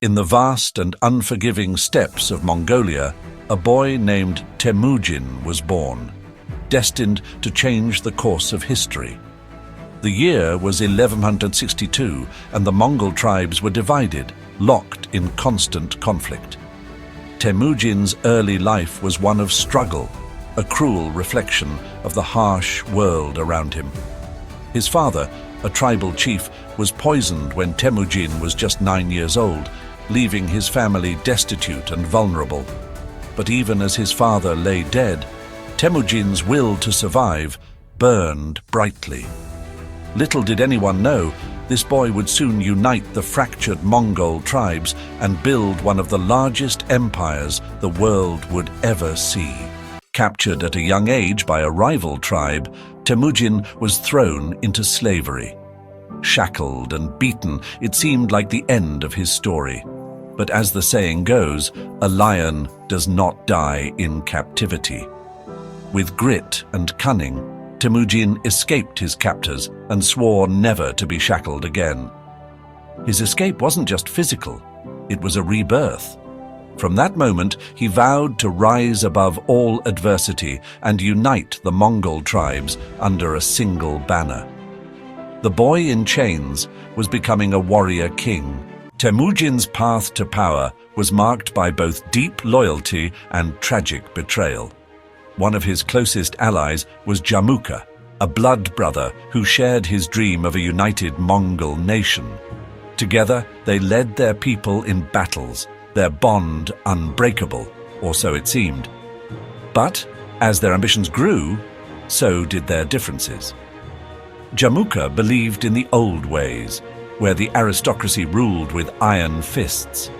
In the vast and unforgiving steppes of Mongolia, a boy named Temüjin was born, destined to change the course of history. The year was 1162, and the Mongol tribes were divided, locked in constant conflict. Temüjin's early life was one of struggle, a cruel reflection of the harsh world around him. His father, a tribal chief, was poisoned when Temüjin was just 9 years old, leaving his family destitute and vulnerable. But even as his father lay dead, Temüjin's will to survive burned brightly. Little did anyone know, this boy would soon unite the fractured Mongol tribes and build one of the largest empires the world would ever see. Captured at a young age by a rival tribe, Temüjin was thrown into slavery. Shackled and beaten, it seemed like the end of his story. But as the saying goes, a lion does not die in captivity. With grit and cunning, Temüjin escaped his captors and swore never to be shackled again. His escape wasn't just physical, it was a rebirth. From that moment, he vowed to rise above all adversity and unite the Mongol tribes under a single banner. The boy in chains was becoming a warrior king. Temüjin's path to power was marked by both deep loyalty and tragic betrayal. One of his closest allies was Jamuka, a blood brother who shared his dream of a united Mongol nation. Together, they led their people in battles, their bond unbreakable, or so it seemed. But as their ambitions grew, so did their differences. Jamuka believed in the old ways, where the aristocracy ruled with iron fists.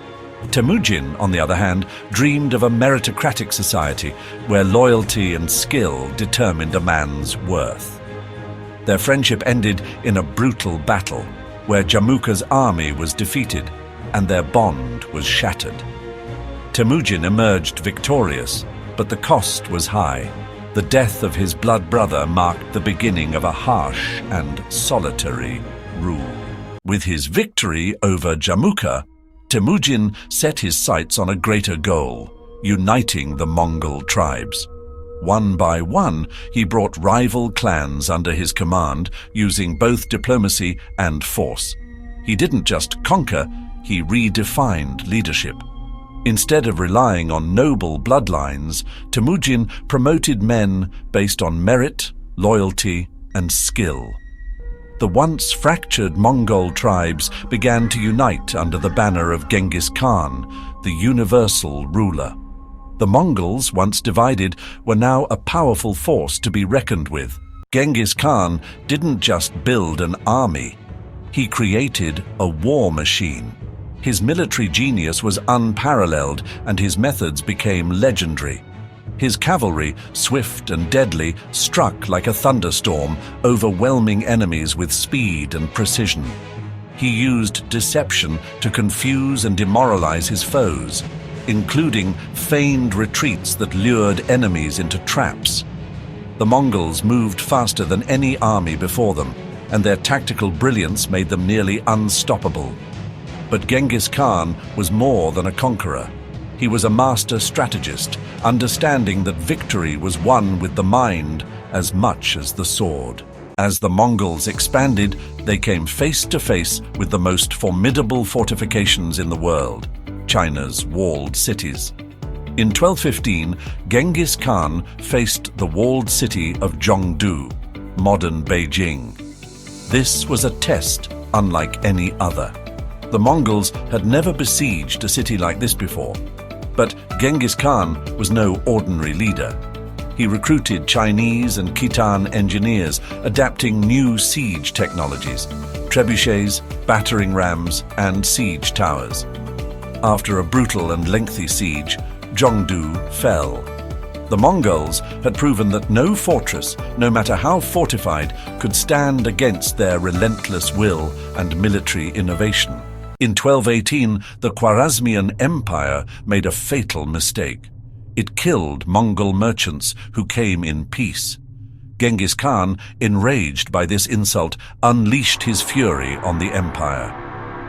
Temüjin, on the other hand, dreamed of a meritocratic society where loyalty and skill determined a man's worth. Their friendship ended in a brutal battle, where Jamuka's army was defeated and their bond was shattered. Temüjin emerged victorious, but the cost was high. The death of his blood brother marked the beginning of a harsh and solitary rule. With his victory over Jamuka, Temüjin set his sights on a greater goal, uniting the Mongol tribes. One by one, he brought rival clans under his command, using both diplomacy and force. He didn't just conquer, he redefined leadership. Instead of relying on noble bloodlines, Temüjin promoted men based on merit, loyalty, and skill. The once fractured Mongol tribes began to unite under the banner of Genghis Khan, the universal ruler. The Mongols, once divided, were now a powerful force to be reckoned with. Genghis Khan didn't just build an army, he created a war machine. His military genius was unparalleled, and his methods became legendary. His cavalry, swift and deadly, struck like a thunderstorm, overwhelming enemies with speed and precision. He used deception to confuse and demoralize his foes, including feigned retreats that lured enemies into traps. The Mongols moved faster than any army before them, and their tactical brilliance made them nearly unstoppable. But Genghis Khan was more than a conqueror. He was a master strategist, understanding that victory was won with the mind as much as the sword. As the Mongols expanded, they came face to face with the most formidable fortifications in the world, China's walled cities. In 1215, Genghis Khan faced the walled city of Zhongdu, modern Beijing. This was a test unlike any other. The Mongols had never besieged a city like this before. But Genghis Khan was no ordinary leader. He recruited Chinese and Khitan engineers, adapting new siege technologies, trebuchets, battering rams, and siege towers. After a brutal and lengthy siege, Zhongdu fell. The Mongols had proven that no fortress, no matter how fortified, could stand against their relentless will and military innovation. In 1218, the Khwarazmian Empire made a fatal mistake. It killed Mongol merchants who came in peace. Genghis Khan, enraged by this insult, unleashed his fury on the empire.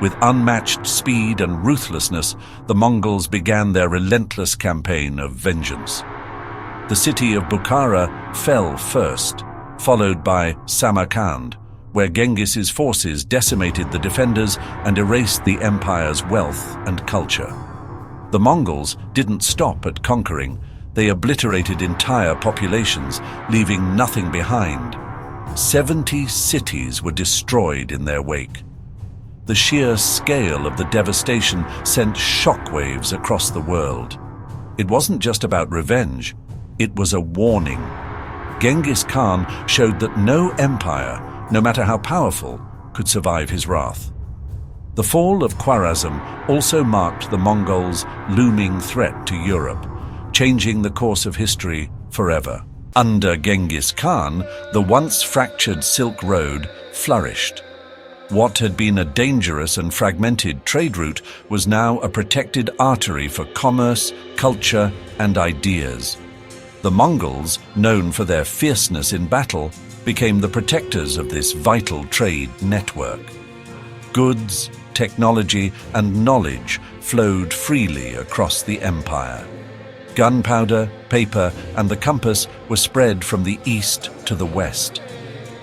With unmatched speed and ruthlessness, the Mongols began their relentless campaign of vengeance. The city of Bukhara fell first, followed by Samarkand, where Genghis's forces decimated the defenders and erased the empire's wealth and culture. The Mongols didn't stop at conquering. They obliterated entire populations, leaving nothing behind. 70 cities were destroyed in their wake. The sheer scale of the devastation sent shockwaves across the world. It wasn't just about revenge, it was a warning. Genghis Khan showed that no empire, no matter how powerful, could survive his wrath. The fall of Khwarazm also marked the Mongols' looming threat to Europe, changing the course of history forever. Under Genghis Khan, the once fractured Silk Road flourished. What had been a dangerous and fragmented trade route was now a protected artery for commerce, culture, and ideas. The Mongols, known for their fierceness in battle, became the protectors of this vital trade network. Goods, technology, and knowledge flowed freely across the empire. Gunpowder, paper, and the compass were spread from the east to the west.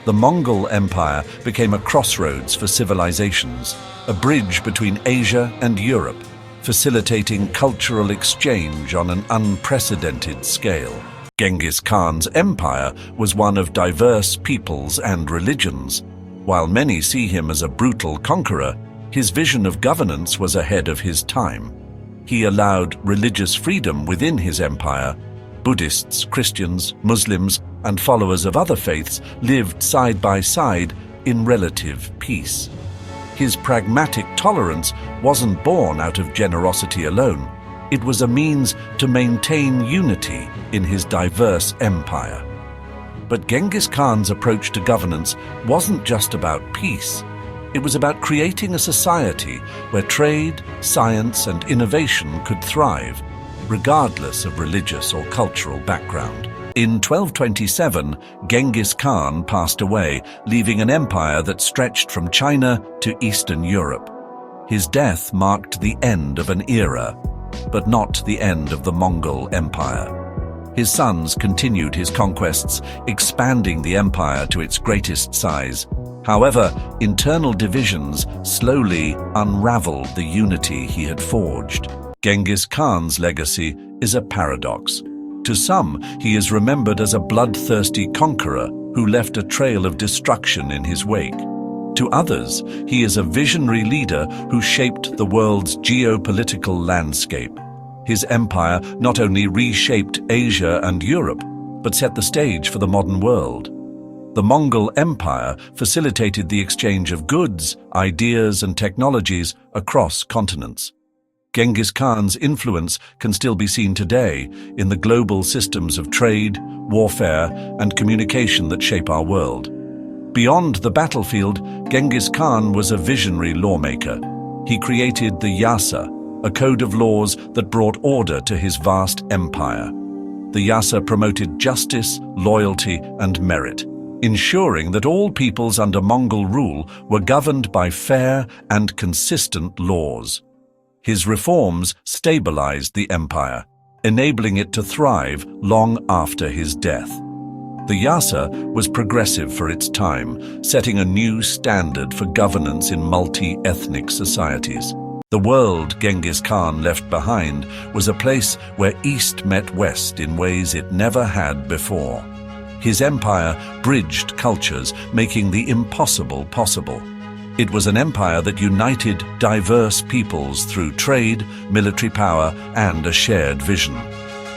The Mongol Empire became a crossroads for civilizations, a bridge between Asia and Europe, facilitating cultural exchange on an unprecedented scale. Genghis Khan's empire was one of diverse peoples and religions. While many see him as a brutal conqueror, his vision of governance was ahead of his time. He allowed religious freedom within his empire. Buddhists, Christians, Muslims, and followers of other faiths lived side by side in relative peace. His pragmatic tolerance wasn't born out of generosity alone. It was a means to maintain unity in his diverse empire. But Genghis Khan's approach to governance wasn't just about peace. It was about creating a society where trade, science, and innovation could thrive, regardless of religious or cultural background. In 1227, Genghis Khan passed away, leaving an empire that stretched from China to Eastern Europe. His death marked the end of an era, but not the end of the Mongol Empire. His sons continued his conquests, expanding the empire to its greatest size. However, internal divisions slowly unraveled the unity he had forged. Genghis Khan's legacy is a paradox. To some, he is remembered as a bloodthirsty conqueror who left a trail of destruction in his wake. To others, he is a visionary leader who shaped the world's geopolitical landscape. His empire not only reshaped Asia and Europe, but set the stage for the modern world. The Mongol Empire facilitated the exchange of goods, ideas, and technologies across continents. Genghis Khan's influence can still be seen today in the global systems of trade, warfare, and communication that shape our world. Beyond the battlefield, Genghis Khan was a visionary lawmaker. He created the Yasa, a code of laws that brought order to his vast empire. The Yasa promoted justice, loyalty, and merit, ensuring that all peoples under Mongol rule were governed by fair and consistent laws. His reforms stabilized the empire, enabling it to thrive long after his death. The Yasa was progressive for its time, setting a new standard for governance in multi-ethnic societies. The world Genghis Khan left behind was a place where East met West in ways it never had before. His empire bridged cultures, making the impossible possible. It was an empire that united diverse peoples through trade, military power, and a shared vision.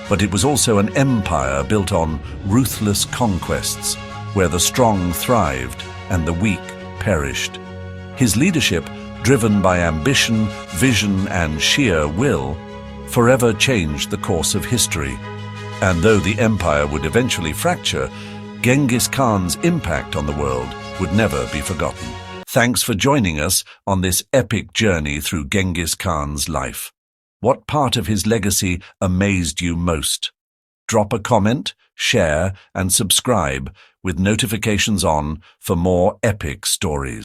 But it was also an empire built on ruthless conquests, where the strong thrived and the weak perished. His leadership, driven by ambition, vision, and sheer will, forever changed the course of history. And though the empire would eventually fracture, Genghis Khan's impact on the world would never be forgotten. Thanks for joining us on this epic journey through Genghis Khan's life. What part of his legacy amazed you most? Drop a comment, share, and subscribe with notifications on for more epic stories.